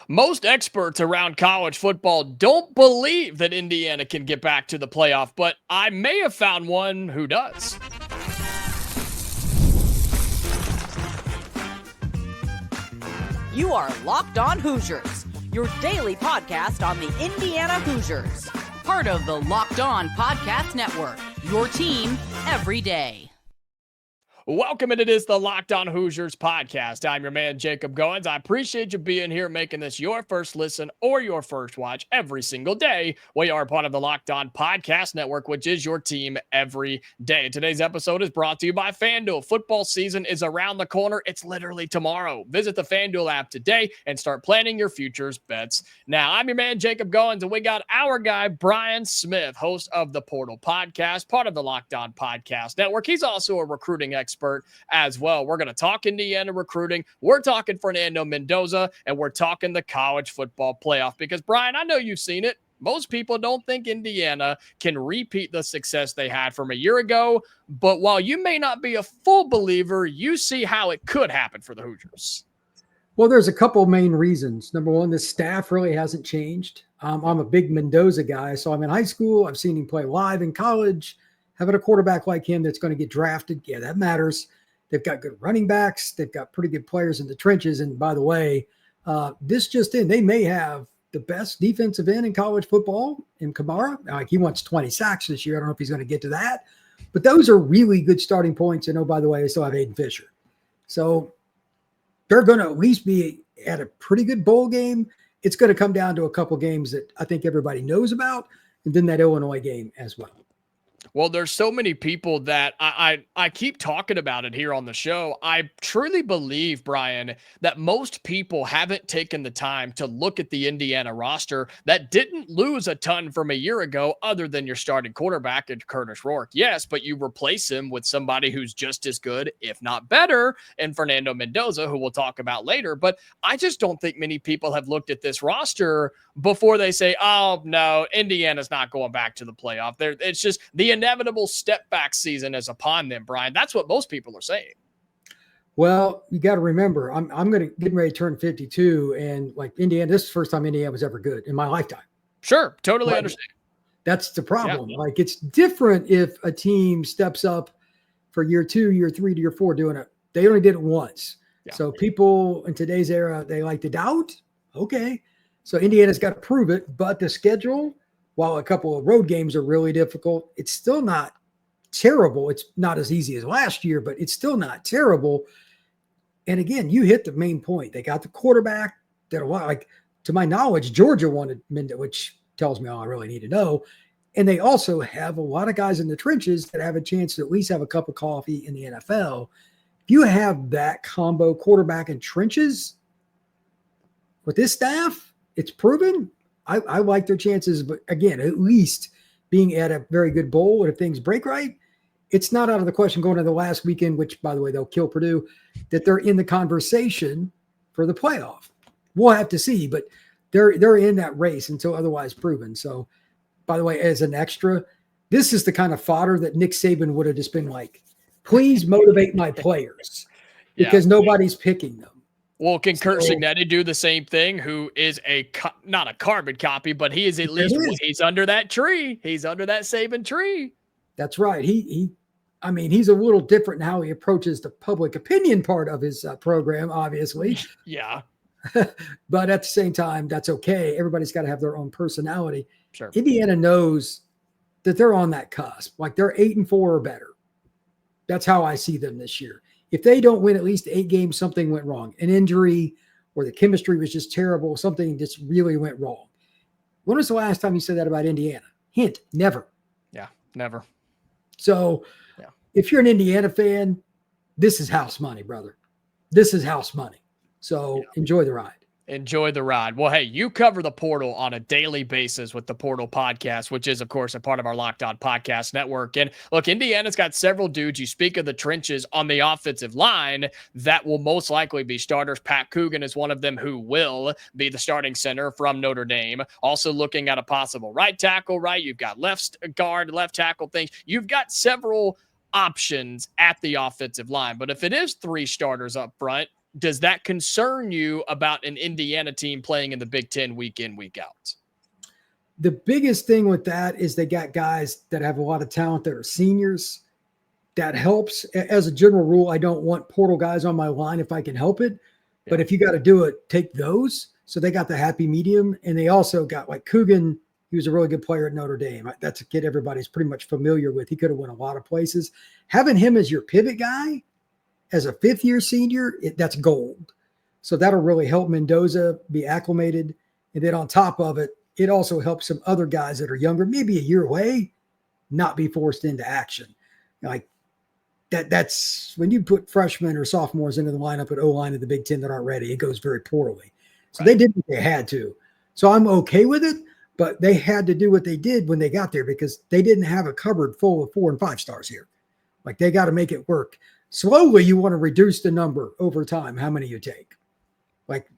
Most experts around college football don't believe that Indiana can get back to the playoff, but I may have found one who does. You are Locked On Hoosiers, your daily podcast on the Indiana Hoosiers. Part of the Locked On Podcast Network, your team every day. Welcome, and it is the Locked On Hoosiers podcast. I'm your man, Jacob Goins. I appreciate you being here, making this your first listen or your first watch every single day. We are part of the Locked On Podcast Network, which is your team every day. Today's episode is brought to you by FanDuel. Football season is around the corner. It's literally tomorrow. Visit the FanDuel app today and start planning your futures bets. Now, I'm your man, Jacob Goins, and we got our guy, Brian Smith, host of the Portal Podcast, part of the Locked On Podcast Network. He's also a recruiting expert as well. We're going to talk Indiana recruiting. We're talking Fernando Mendoza, and we're talking the college football playoff because, Brian, I know you've seen it. Most people don't think Indiana can repeat the success they had from a year ago, but while you may not be a full believer, you see how it could happen for the Hoosiers. Well, there's a couple main reasons. Number one, the staff really hasn't changed. I'm a big Mendoza guy, so I'm in high school. I've seen him play live in college. Having a quarterback like him that's going to get drafted, yeah, that matters. They've got good running backs. They've got pretty good players in the trenches. And by the way, this just in, they may have the best defensive end in college football in Kamara. Like he wants 20 sacks this year. I don't know if he's going to get to that. But those are really good starting points. And oh, by the way, they still have Aiden Fisher. So they're going to at least be at a pretty good bowl game. It's going to come down to a couple games that I think everybody knows about. And then that Illinois game as well. Well, there's so many people that I keep talking about it here on the show. I truly believe, Brian, that most people haven't taken the time to look at the Indiana roster that didn't lose a ton from a year ago other than your starting quarterback and Curtis Rourke. Yes, but you replace him with somebody who's just as good, if not better, and Fernando Mendoza, who we'll talk about later. But I just don't think many people have looked at this roster before they say, oh, no, Indiana's not going back to the playoff. It's just the inevitable step back season is upon them, Brian. That's what most people are saying. Well, you got to remember, I'm going to get ready to turn 52, and like Indiana, this is the first time Indiana was ever good in my lifetime. Sure, totally understand. That's the problem. Yeah. Like it's different if a team steps up for year 2, year 3 to year 4 doing it. They only did it once. Yeah. So people in today's era, they like to doubt. Okay. So Indiana's got to prove it, but the schedule, while a couple of road games are really difficult, it's still not terrible. It's not as easy as last year, but it's still not terrible. And again, you hit the main point. They got the quarterback that, like, to my knowledge, Georgia wanted Mendoza, which tells me all I really need to know. And they also have a lot of guys in the trenches that have a chance to at least have a cup of coffee in the NFL. If you have that combo, quarterback and trenches, with this staff, it's proven. I like their chances, but again, at least being at a very good bowl, and if things break right, it's not out of the question going to the last weekend, which, by the way, they'll kill Purdue, that they're in the conversation for the playoff. We'll have to see, but they're in that race until otherwise proven. So, by the way, as an extra, this is the kind of fodder that Nick Saban would have just been like, please motivate my players because nobody's picking them. Well, can Kurt Signetti do the same thing, who is not a carbon copy, but he is at least he's under that tree. He's under that Saban tree. That's right. He's a little different in how he approaches the public opinion part of his program, obviously. Yeah. But at the same time, that's okay. Everybody's got to have their own personality. Sure. Indiana knows that they're on that cusp. Like they're 8-4 or better. That's how I see them this year. If they don't win at least 8 games, something went wrong. An injury or the chemistry was just terrible. Something just really went wrong. When was the last time you said that about Indiana? Hint, never. Yeah, never. So if you're an Indiana fan, this is house money, brother. This is house money. So enjoy the ride. Enjoy the ride. Well, hey, you cover the portal on a daily basis with the Portal Podcast, which is, of course, a part of our Locked On Podcast Network. And look, Indiana's got several dudes. You speak of the trenches on the offensive line that will most likely be starters. Pat Coogan is one of them who will be the starting center from Notre Dame. Also looking at a possible right tackle, right? You've got left guard, left tackle things. You've got several options at the offensive line. But if it is 3 starters up front, does that concern you about an Indiana team playing in the Big Ten week in, week out? The biggest thing with that is they got guys that have a lot of talent that are seniors. That helps. As a general rule, I don't want portal guys on my line if I can help it. Yeah. But if you got to do it, take those. So they got the happy medium. And they also got like Coogan. He was a really good player at Notre Dame. That's a kid everybody's pretty much familiar with. He could have went a lot of places. Having him as your pivot guy, as a fifth-year senior, that's gold. So that'll really help Mendoza be acclimated. And then on top of it, it also helps some other guys that are younger, maybe a year away, not be forced into action. Like that's when you put freshmen or sophomores into the lineup at O-line of the Big Ten that aren't ready, it goes very poorly. So They did what they had to. So I'm okay with it, but they had to do what they did when they got there because they didn't have a cupboard full of 4 and 5 stars here. Like they got to make it work. Slowly, you want to reduce the number over time, how many you take. Like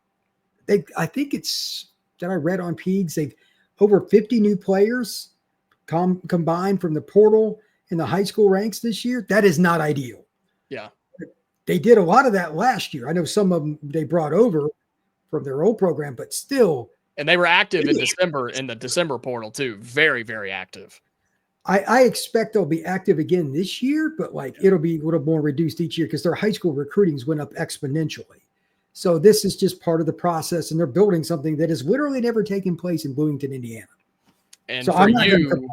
I think it's that I read on Peegs, they've over 50 new players combined from the portal in the high school ranks this year. That is not ideal. Yeah. They did a lot of that last year. I know some of them they brought over from their old program, but still. And they were active in December, in the December portal too. Very, very active. I expect they'll be active again this year, but it'll be a little more reduced each year because their high school recruitings went up exponentially. So this is just part of the process, and they're building something that has literally never taken place in Bloomington, Indiana. And so for you,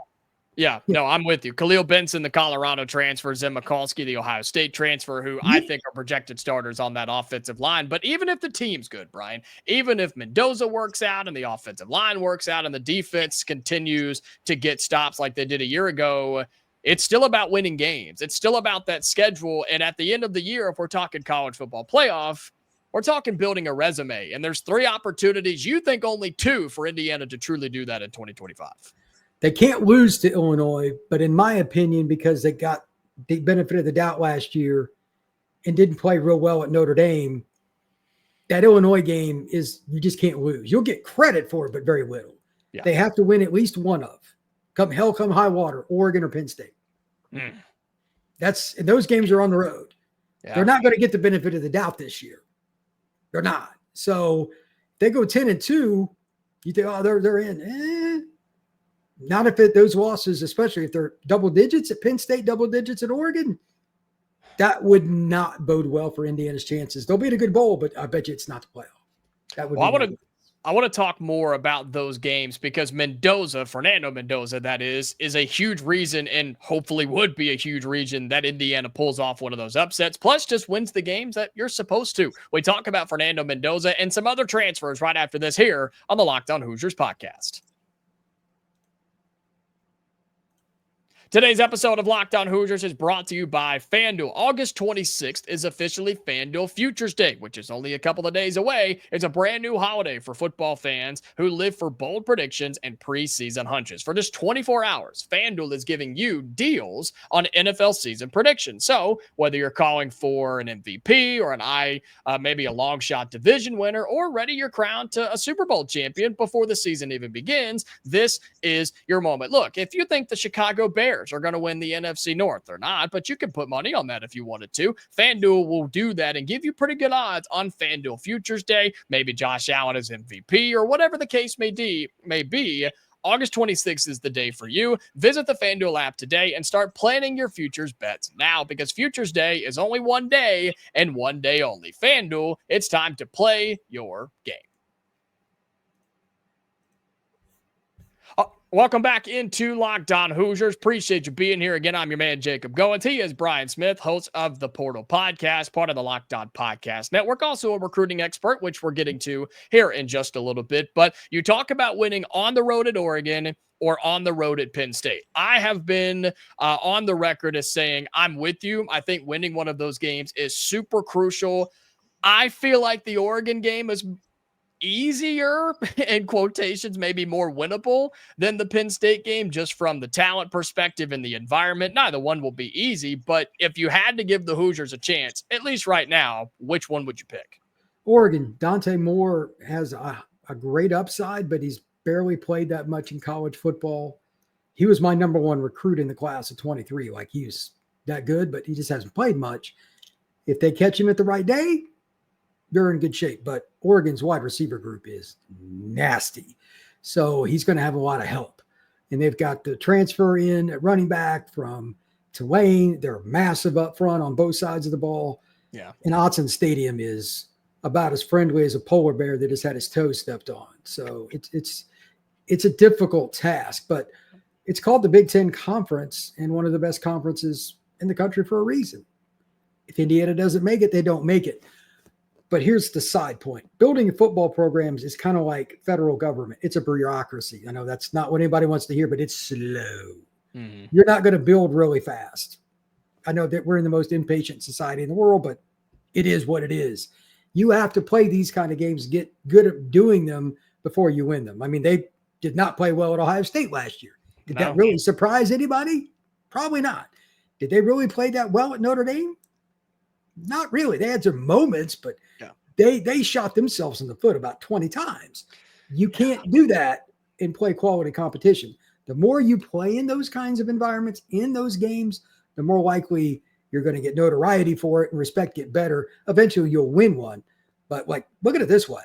no, I'm with you. Khalil Benson, the Colorado transfer, Zim Mikulski, the Ohio State transfer, who I think are projected starters on that offensive line. But even if the team's good, Brian, even if Mendoza works out and the offensive line works out and the defense continues to get stops like they did a year ago, it's still about winning games. It's still about that schedule. And at the end of the year, if we're talking college football playoff, we're talking building a resume. And there's 3 opportunities. You think only 2 for Indiana to truly do that in 2025. They can't lose to Illinois, but in my opinion, because they got the benefit of the doubt last year and didn't play real well at Notre Dame, that Illinois game is you just can't lose. You'll get credit for it, but very little. Yeah. They have to win at least one of. Come hell, come high water, Oregon or Penn State. Those games are on the road. Yeah. They're not going to get the benefit of the doubt this year. They're not. So they go 10-2. You think, oh, they're in. Not if those losses, especially if they're double digits at Penn State, double digits at Oregon, that would not bode well for Indiana's chances. They'll be in a good bowl, but I bet you it's not the playoff. That would. Well, I want to talk more about those games because Mendoza, Fernando Mendoza, that is a huge reason and hopefully would be a huge reason that Indiana pulls off one of those upsets, plus just wins the games that you're supposed to. We talk about Fernando Mendoza and some other transfers right after this here on the Locked On Hoosiers podcast. Today's episode of Locked On Hoosiers is brought to you by FanDuel. August 26th is officially FanDuel Futures Day, which is only a couple of days away. It's a brand new holiday for football fans who live for bold predictions and preseason hunches. For just 24 hours, FanDuel is giving you deals on NFL season predictions. So whether you're calling for an MVP or maybe a long shot division winner or ready your crown to a Super Bowl champion before the season even begins, this is your moment. Look, if you think the Chicago Bears are going to win the NFC North. They're not, but you can put money on that if you wanted to. FanDuel will do that and give you pretty good odds on FanDuel Futures Day. Maybe Josh Allen is MVP or whatever the case may be. August 26th is the day for you. Visit the FanDuel app today and start planning your futures bets now because Futures Day is only one day and one day only. FanDuel, it's time to play your game. Welcome back into Locked On Hoosiers. Appreciate you being here again. I'm your man, Jacob Goins. He is Brian Smith, host of the Portal Podcast, part of the Locked On Podcast Network, also a recruiting expert, which we're getting to here in just a little bit. But you talk about winning on the road at Oregon or on the road at Penn State. I have been on the record as saying I'm with you. I think winning one of those games is super crucial. I feel like the Oregon game is easier, in quotations, maybe more winnable than the Penn State game, just from the talent perspective and the environment. Neither one will be easy, but if you had to give the Hoosiers a chance, at least right now, which one would you pick? Oregon. Dante Moore has a great upside, but he's barely played that much in college football. He was my number 1 recruit in the class of 23. Like, he was that good, but he just hasn't played much. If they catch him at the right day, they're in good shape, but Oregon's wide receiver group is nasty. So he's going to have a lot of help. And they've got the transfer in at running back from Tulane. They're massive up front on both sides of the ball. Yeah. And Autzen Stadium is about as friendly as a polar bear that has had his toes stepped on. So it's a difficult task, but it's called the Big Ten Conference and one of the best conferences in the country for a reason. If Indiana doesn't make it, they don't make it. But here's the side point. Building football programs is kind of like federal government. It's a bureaucracy. I know that's not what anybody wants to hear, but it's slow. Mm-hmm. You're not going to build really fast. I know that we're in the most impatient society in the world, but it is what it is. You have to play these kind of games, get good at doing them before you win them. I mean, they did not play well at Ohio State last year. Did that really surprise anybody? Probably not. Did they really play that well at Notre Dame? Not really. They had some moments, but they shot themselves in the foot about 20 times. You can't do that and play quality competition. The more you play in those kinds of environments, in those games, the more likely you're going to get notoriety for it and respect get better. Eventually you'll win one. But look at it this way.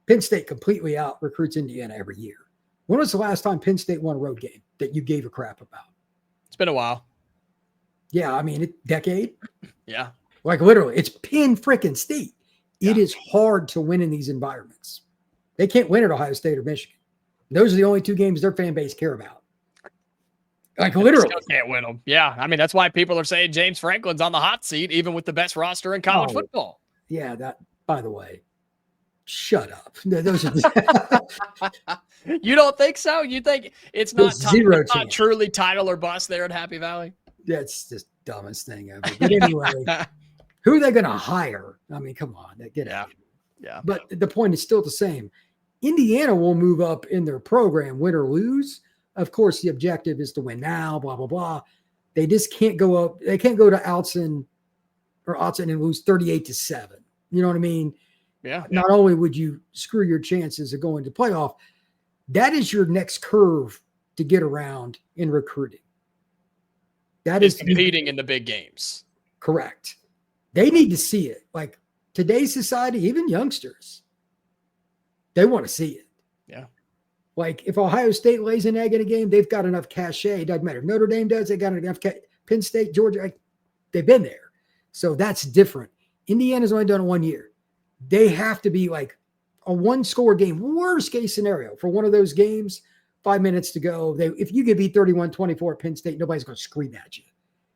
Penn State completely out recruits Indiana every year. When was the last time Penn State won a road game that you gave a crap about? It's been a while. Yeah, I mean, decade. Yeah. Literally, it's Penn freaking State. It is hard to win in these environments. They can't win at Ohio State or Michigan. Those are the only two games their fan base care about. Literally. Still can't win them. Yeah. I mean, that's why people are saying James Franklin's on the hot seat, even with the best roster in college football. Yeah, that, by the way, shut up. Those are You don't think so? You think it's not zero it's not truly title or bust there at Happy Valley? That's just dumbest thing ever. But anyway, who are they going to hire? I mean, come on, get out. Yeah. But the point is still the same. Indiana will move up in their program, win or lose. Of course, the objective is to win now, blah, blah, blah. They just can't go up. They can't go to Autzen and lose 38-7. You know what I mean? Yeah. Not only would you screw your chances of going to playoff, that is your next curve to get around in recruiting. That is competing in the big games. Correct. They need to see it. Like today's society, even youngsters, they want to see it. Yeah. Like if Ohio State lays an egg in a game, they've got enough cachet. It doesn't matter. If Notre Dame does, they got enough. Penn State, Georgia, they've been there. So that's different. Indiana's only done it 1 year. They have to be like a one-score game, worst case scenario for one of those games, 5 minutes to go. If you get beat 31-24 at Penn State, nobody's going to scream at you.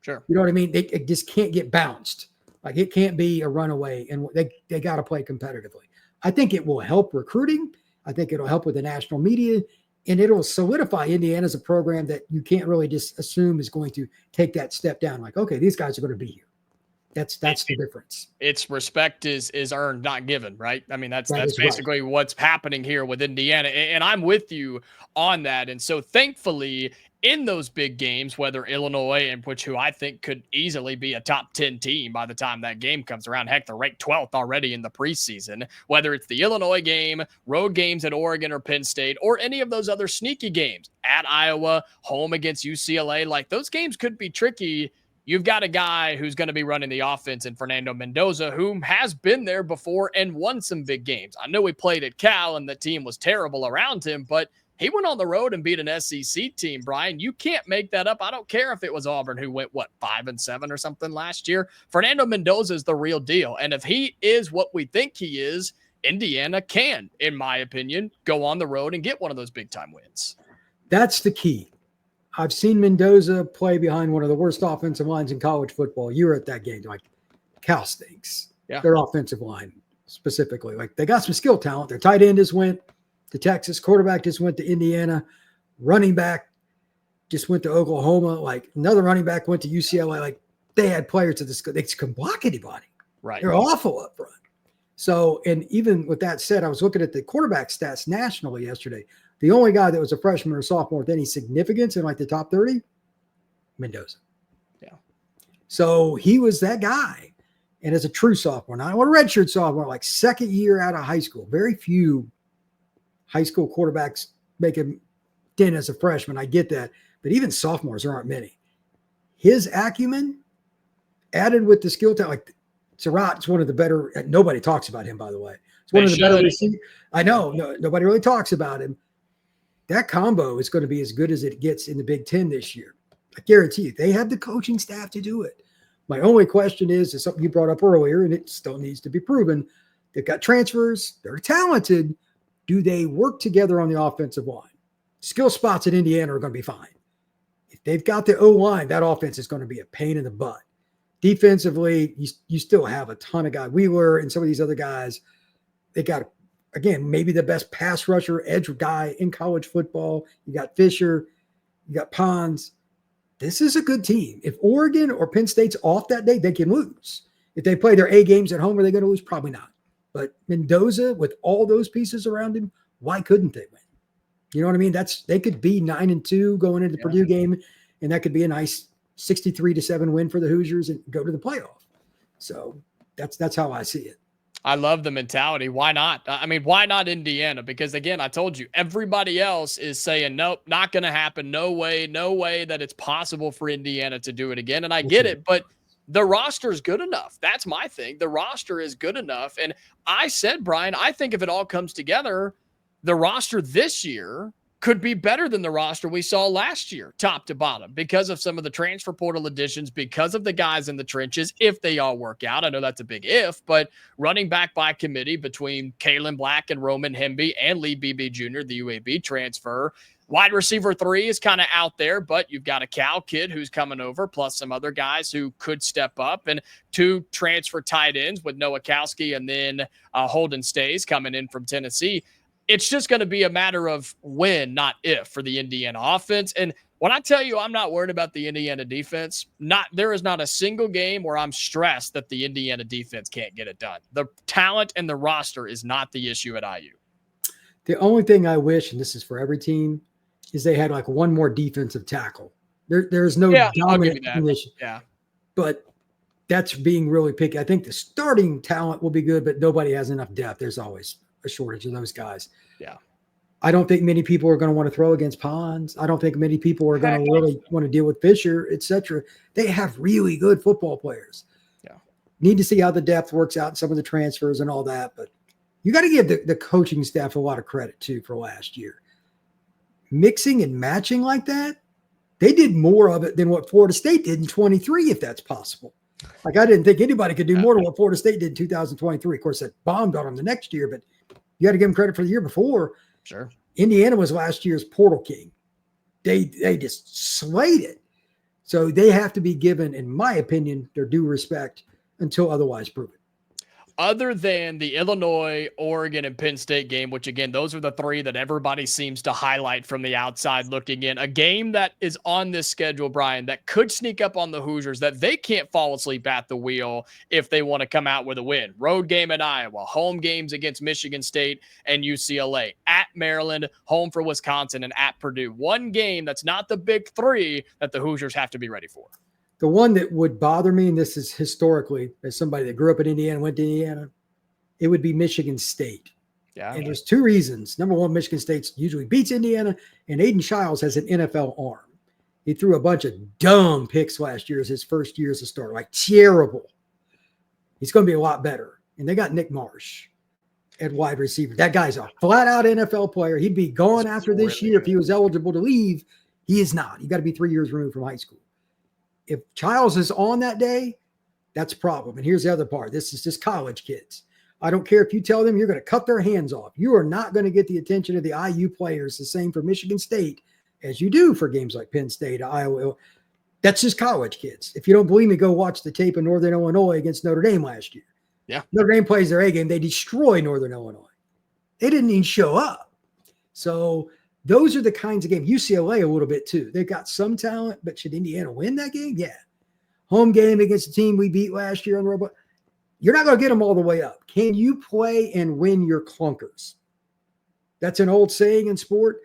Sure. You know what I mean? It just can't get bounced. Like it can't be a runaway, and they got to play competitively. I think it will help recruiting. I think it'll help with the national media, and it'll solidify Indiana as a program that you can't really just assume is going to take that step down. Like, okay, these guys are going to be here. That's the difference. It's respect is earned, not given, right? I mean, that's basically what's happening here with Indiana. And I'm with you on that. And so thankfully in those big games, whether Illinois, and who I think could easily be a top 10 team by the time that game comes around. Heck, they're ranked 12th already in the preseason, whether it's the Illinois game, road games at Oregon or Penn State, or any of those other sneaky games at Iowa, home against UCLA. Like those games could be tricky. You've got a guy who's going to be running the offense in Fernando Mendoza, who has been there before and won some big games. I know he played at Cal and the team was terrible around him, but he went on the road and beat an SEC team, Brian. You can't make that up. I don't care if it was Auburn who went, 5-7 or something last year. Fernando Mendoza is the real deal. And if he is what we think he is, Indiana can, in my opinion, go on the road and get one of those big-time wins. That's the key. I've seen Mendoza play behind one of the worst offensive lines in college football. You were at that game. Like, Cal stinks. Yeah. Their offensive line specifically. Like, they got some skill talent. Their tight end just went to Texas. Quarterback just went to Indiana. Running back just went to Oklahoma. Like, another running back went to UCLA. Like, they had players to this. They couldn't block anybody. Right. They're awful up front. So, and even with that said, I was looking at the quarterback stats nationally yesterday. The only guy that was a freshman or sophomore with any significance in like the top 30, Mendoza. Yeah. So he was that guy. And as a true sophomore, not a redshirt sophomore, like second year out of high school, very few high school quarterbacks make a dent as a freshman. I get that. But even sophomores, there aren't many. His acumen added with the skill talent, like Surratt is one of the better. Nobody talks about him, by the way. It's one of the better receivers. I know. No, nobody really talks about him. That combo is going to be as good as it gets in the Big Ten this year. I guarantee you, they have the coaching staff to do it. My only question is something you brought up earlier, and it still needs to be proven. They've got transfers. They're talented. Do they work together on the offensive line? Skill spots at Indiana are going to be fine. If they've got the O-line, that offense is going to be a pain in the butt. Defensively, you still have a ton of guys. Wheeler and some of these other guys, they got, again, maybe the best pass rusher, edge guy in college football. You got Fisher. You got Pons. This is a good team. If Oregon or Penn State's off that day, they can lose. If they play their A games at home, are they going to lose? Probably not. But Mendoza, with all those pieces around him, why couldn't they win? You know what I mean? They could be 9-2 going into the Purdue game, and that could be a nice 63-7 win for the Hoosiers and go to the playoff. So that's how I see it. I love the mentality. Why not? I mean, why not Indiana? Because again, I told you, everybody else is saying, nope, not going to happen. No way that it's possible for Indiana to do it again. And I get it, but the roster is good enough. That's my thing. The roster is good enough. And I said, Brian, I think if it all comes together, the roster this year could be better than the roster we saw last year, top to bottom, because of some of the transfer portal additions, because of the guys in the trenches, if they all work out. I know that's a big if, but running back by committee between Kalen Black and Roman Hemby and Lee Beebe Jr., the UAB transfer. Wide receiver 3 is kind of out there, but you've got a Cal kid who's coming over, plus some other guys who could step up, and 2 transfer tight ends with Noah Kowski and then Holden Stays coming in from Tennessee. It's just going to be a matter of when, not if, for the Indiana offense. And when I tell you I'm not worried about the Indiana defense, there is not a single game where I'm stressed that the Indiana defense can't get it done. The talent and the roster is not the issue at IU. The only thing I wish, and this is for every team, is they had like one more defensive tackle. There's no dominant position. Yeah. But that's being really picky. I think the starting talent will be good, but nobody has enough depth. There's always a shortage of those guys. Yeah. I don't think many people are going to want to throw against Pons. I don't think many people are going to really want to deal with Fisher, etc. They have really good football players. Yeah. Need to see how the depth works out, some of the transfers and all that. But you got to give the coaching staff a lot of credit too for last year. Mixing and matching like that, they did more of it than what Florida State did in 23, if that's possible. Like, I didn't think anybody could do more than what Florida State did in 2023. Of course, that bombed on them the next year, but you got to give them credit for the year before. Sure. Indiana was last year's portal king. They just slayed it. So they have to be given, in my opinion, their due respect until otherwise proven. Other than the Illinois, Oregon, and Penn State game, which again, those are the 3 that everybody seems to highlight from the outside looking in, a game that is on this schedule, Brian, that could sneak up on the Hoosiers, that they can't fall asleep at the wheel if they want to come out with a win. Road game in Iowa, home games against Michigan State and UCLA, at Maryland, home for Wisconsin, and at Purdue. One game that's not the big 3 that the Hoosiers have to be ready for. The one that would bother me, and this is historically, as somebody that grew up in Indiana, went to Indiana, it would be Michigan State. Yeah. And there's 2 reasons. Number one, Michigan State usually beats Indiana, and Aiden Childs has an NFL arm. He threw a bunch of dumb picks last year as his first year as a starter, like terrible. He's going to be a lot better. And they got Nick Marsh at wide receiver. That guy's a flat-out NFL player. He'd be gone after this year if he was eligible to leave. He is not. You got to be 3 years removed from high school. If Childs is on that day, that's a problem. And here's the other part. This is just college kids. I don't care if you tell them you're going to cut their hands off. You are not going to get the attention of the IU players the same for Michigan State as you do for games like Penn State, Iowa. That's just college kids. If you don't believe me, go watch the tape of Northern Illinois against Notre Dame last year. Yeah. Notre Dame plays their A game. They destroy Northern Illinois. They didn't even show up. So those are the kinds of games. UCLA a little bit too. They've got some talent, but should Indiana win that game? Yeah. Home game against the team we beat last year on the road. You're not going to get them all the way up. Can you play and win your clunkers? That's an old saying in sport.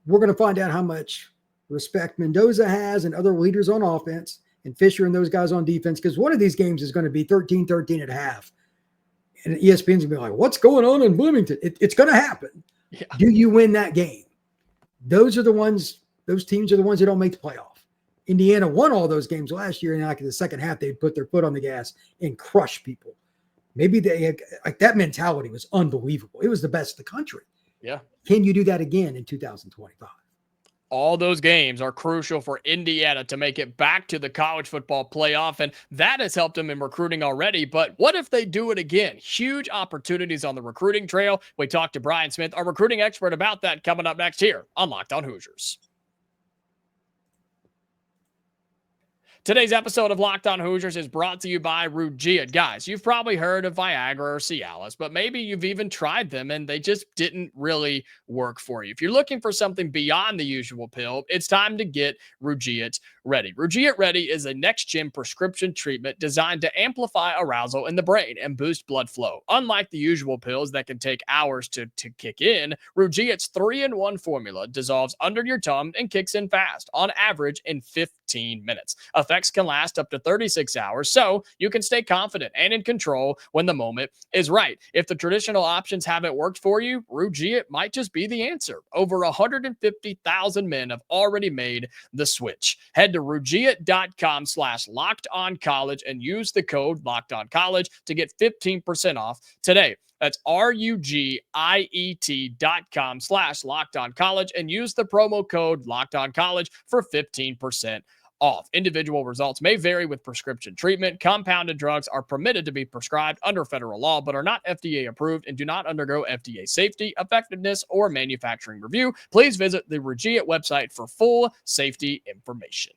We're going to find out how much respect Mendoza has and other leaders on offense and Fisher and those guys on defense, because one of these games is going to be 13-13 at half. And ESPN's going to be like, what's going on in Bloomington? It's going to happen. Yeah. Do you win that game? Those teams are the ones that don't make the playoff. Indiana won all those games last year, and like in the second half, they'd put their foot on the gas and crush people. Maybe they had, like that mentality was unbelievable. It was the best in the country. Yeah. Can you do that again in 2025? All those games are crucial for Indiana to make it back to the college football playoff, and that has helped them in recruiting already. But what if they do it again? Huge opportunities on the recruiting trail. We talked to Brian Smith, our recruiting expert, about that coming up next here on Locked On Hoosiers. Today's episode of Locked On Hoosiers is brought to you by Rugia. Guys, you've probably heard of Viagra or Cialis, but maybe you've even tried them and they just didn't really work for you. If you're looking for something beyond the usual pill, it's time to get Rugia Ready. Rugia Ready is a next-gen prescription treatment designed to amplify arousal in the brain and boost blood flow. Unlike the usual pills that can take hours to kick in, Rugia's 3-in-1 formula dissolves under your tongue and kicks in fast, on average in 15 minutes. Effects can last up to 36 hours, so you can stay confident and in control when the moment is right. If the traditional options haven't worked for you, Rugia might just be the answer. Over 150,000 men have already made the switch. Head to Rugia.com/lockedoncollege and use the code LOCKEDONCollege to get 15% off today. That's RUGIET.com/lockedoncollege and use the promo code LOCKEDONCollege for 15% off. Individual results may vary with prescription treatment. Compounded drugs are permitted to be prescribed under federal law, but are not FDA approved and do not undergo FDA safety, effectiveness, or manufacturing review. Please visit the Rugia website for full safety information.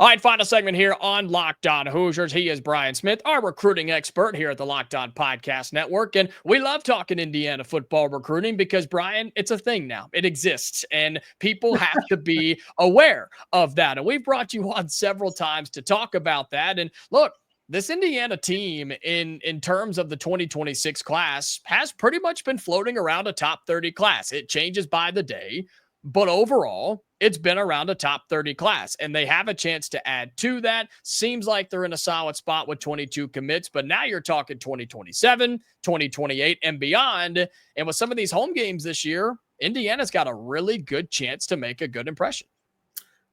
All right, final segment here on Locked On Hoosiers. He is Brian Smith, our recruiting expert here at the Locked On Podcast Network. And we love talking Indiana football recruiting because, Brian, it's a thing now. It exists, and people have to be aware of that. And we've brought you on several times to talk about that. And look, this Indiana team in terms of the 2026 class has pretty much been floating around a top 30 class. It changes by the day, but overall, it's been around a top 30 class, and they have a chance to add to that. Seems like they're in a solid spot with 22 commits, but now you're talking 2027, 2028, and beyond. And with some of these home games this year, Indiana's got a really good chance to make a good impression.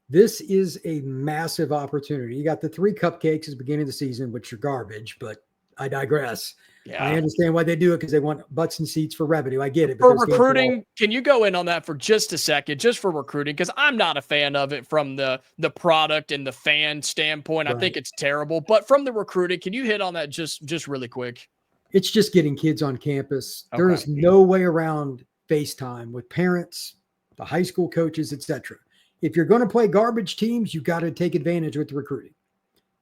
This is a massive opportunity. You got the 3 cupcakes at the beginning of the season, which are garbage, but I digress. Yeah. I understand why they do it, because they want butts and seats for revenue. I get it. For recruiting, can you go in on that for just a second, just for recruiting? Because I'm not a fan of it from the product and the fan standpoint. Right. I think it's terrible. But from the recruiting, can you hit on that just really quick? It's just getting kids on campus. Okay. There is no way around FaceTime with parents, the high school coaches, etc. If you're going to play garbage teams, you got to take advantage with the recruiting.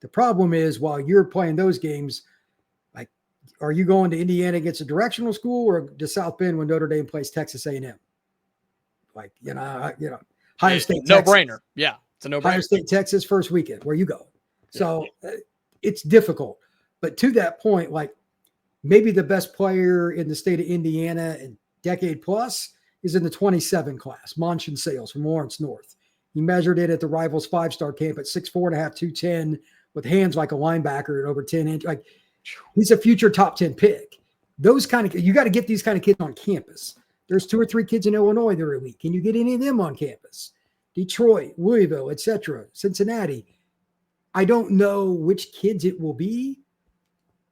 The problem is, while you're playing those games, are you going to Indiana against a directional school, or to South Bend when Notre Dame plays Texas A&M? Ohio State, no brainer. Yeah, it's a no brainer. Ohio State, Texas, first weekend. Where you go? So it's difficult. But to that point, maybe the best player in the state of Indiana in decade plus is in the 27 class, Monson Sales from Lawrence North. He measured it at the Rivals 5-star camp at 6'4.5", 210, with hands like a linebacker at over 10 inches. He's a future top 10 pick. Those kind of, you got to get these kind of kids on campus. There's 2 or 3 kids in Illinois that are elite. Can you get any of them on campus? Detroit, Louisville, etc., Cincinnati. I don't know which kids it will be,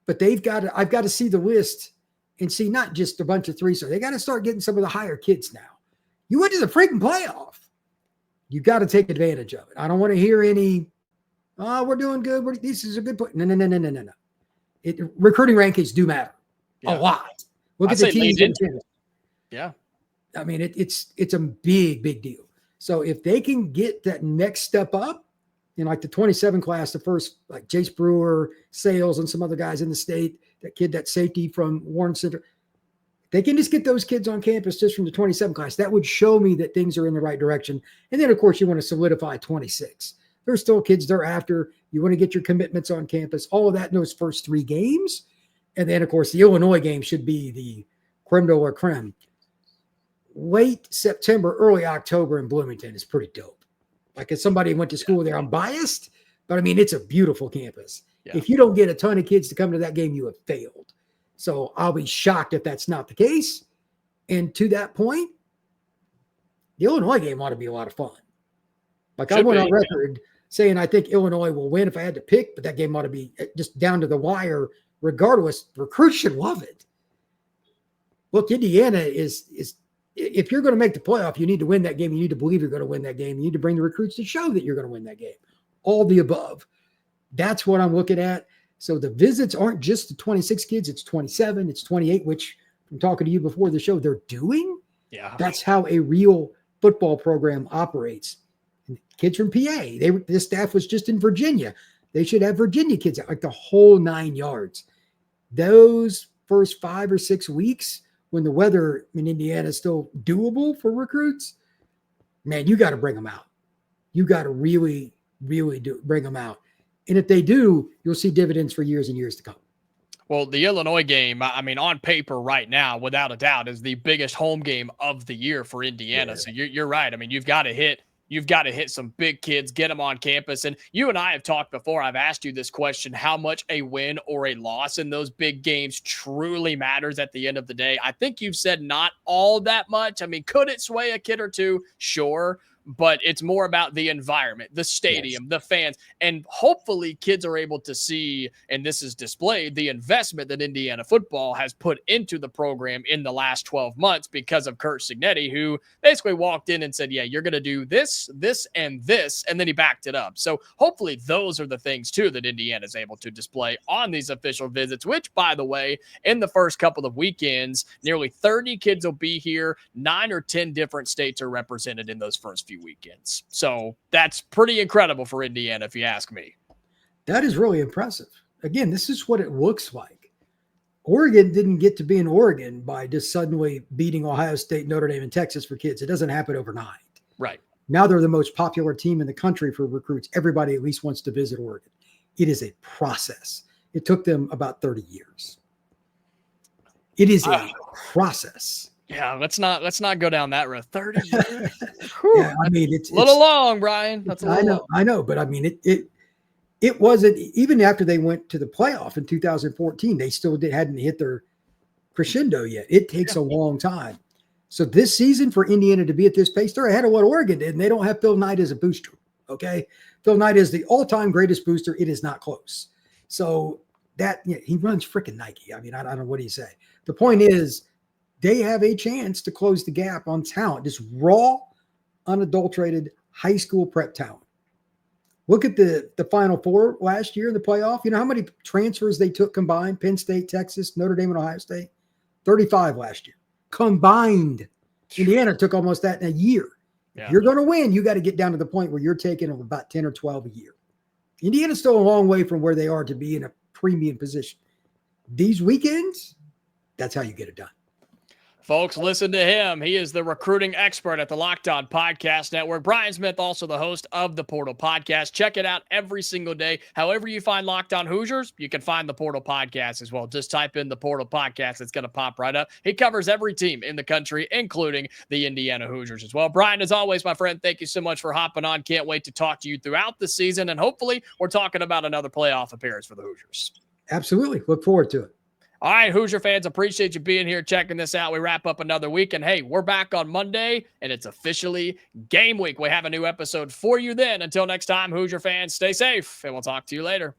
but I've got to see the list and see not just a bunch of 3-star. They got to start getting some of the higher kids now. You went to the freaking playoff. You got to take advantage of it. I don't want to hear any, we're doing good. This is a good point. No. Recruiting rankings do matter a lot. Look at the teams. Yeah. I mean, it's a big deal. So if they can get that next step up, like the 27 class, the first, like Jace Brewer, Sales, and some other guys in the state, that safety from Warren Center, they can just get those kids on campus just from the 27 class. That would show me that things are in the right direction. And then, of course, you want to solidify 26. There's still kids thereafter. You want to get your commitments on campus, all of that in those first 3 games. And then, of course, the Illinois game should be the creme de la creme. Late September, early October in Bloomington is pretty dope. As somebody who went to school there, I'm biased, but I mean, it's a beautiful campus. Yeah. If you don't get a ton of kids to come to that game, you have failed. So I'll be shocked if that's not the case. And to that point, the Illinois game ought to be a lot of fun. Like I went on record saying I think Illinois will win if I had to pick, but that game ought to be just down to the wire. Regardless, recruits should love it. Look, Indiana is if you're going to make the playoff, you need to win that game. You need to believe you're going to win that game. You need to bring the recruits to show that you're going to win that game. All the above. That's what I'm looking at. So the visits aren't just the 26 kids. It's 27. It's 28, which from talking to you before the show, they're doing. Yeah. That's how a real football program operates. And kids from PA, this staff was just in Virginia. They should have Virginia kids like the whole 9 yards. Those first 5 or 6 weeks when the weather in Indiana is still doable for recruits, man, you got to bring them out. You got to really, really bring them out. And if they do, you'll see dividends for years and years to come. Well, the Illinois game, I mean, on paper right now, without a doubt, is the biggest home game of the year for Indiana. Yeah. So you're right. I mean, you've got to hit some big kids, get them on campus. And you and I have talked before. I've asked you this question, how much a win or a loss in those big games truly matters at the end of the day. I think you've said not all that much. I mean, could it sway a kid or two? Sure. But it's more about the environment, the stadium, the fans, and hopefully kids are able to see, and this is displayed, the investment that Indiana football has put into the program in the last 12 months because of Curt Cignetti, who basically walked in and said, yeah, you're going to do this, this, and this, and then he backed it up. So hopefully those are the things, too, that Indiana is able to display on these official visits, which, by the way, in the first couple of weekends, nearly 30 kids will be here. 9 or 10 different states are represented in those first few weekends. So that's pretty incredible for Indiana, if you ask me. That is really impressive. Again, this is what it looks like. Oregon didn't get to be in Oregon by just suddenly beating Ohio State, Notre Dame, and Texas for kids. It doesn't happen overnight. Right. Now they're the most popular team in the country for recruits. Everybody at least wants to visit Oregon. It is a process. It took them about 30 years. It is a process. Yeah, let's not go down that road. 30 years. Yeah, I mean it's a little long, Brian. That's a little long. I know, but I mean it wasn't even after they went to the playoff in 2014, they still hadn't hit their crescendo yet. It takes a long time. So this season for Indiana to be at this pace, they're ahead of what Oregon did, and they don't have Phil Knight as a booster. Okay. Phil Knight is the all-time greatest booster. It is not close. So that he runs freaking Nike. I mean, I don't know what do you say. The point is, they have a chance to close the gap on talent, just raw, unadulterated high school prep talent. Look at the Final Four last year in the playoff. You know how many transfers they took combined? Penn State, Texas, Notre Dame, and Ohio State? 35 last year. Combined. Indiana took almost that in a year. Yeah. If you're going to win, you got to get down to the point where you're taking about 10 or 12 a year. Indiana's still a long way from where they are to be in a premium position. These weekends, that's how you get it done. Folks, listen to him. He is the recruiting expert at the Locked On Podcast Network. Brian Smith, also the host of the Portal Podcast. Check it out every single day. However you find Locked On Hoosiers, you can find the Portal Podcast as well. Just type in the Portal Podcast. It's going to pop right up. He covers every team in the country, including the Indiana Hoosiers as well. Brian, as always, my friend, thank you so much for hopping on. Can't wait to talk to you throughout the season, and hopefully we're talking about another playoff appearance for the Hoosiers. Absolutely. Look forward to it. All right, Hoosier fans, appreciate you being here, checking this out. We wrap up another week, and hey, we're back on Monday, and it's officially game week. We have a new episode for you then. Until next time, Hoosier fans, stay safe, and we'll talk to you later.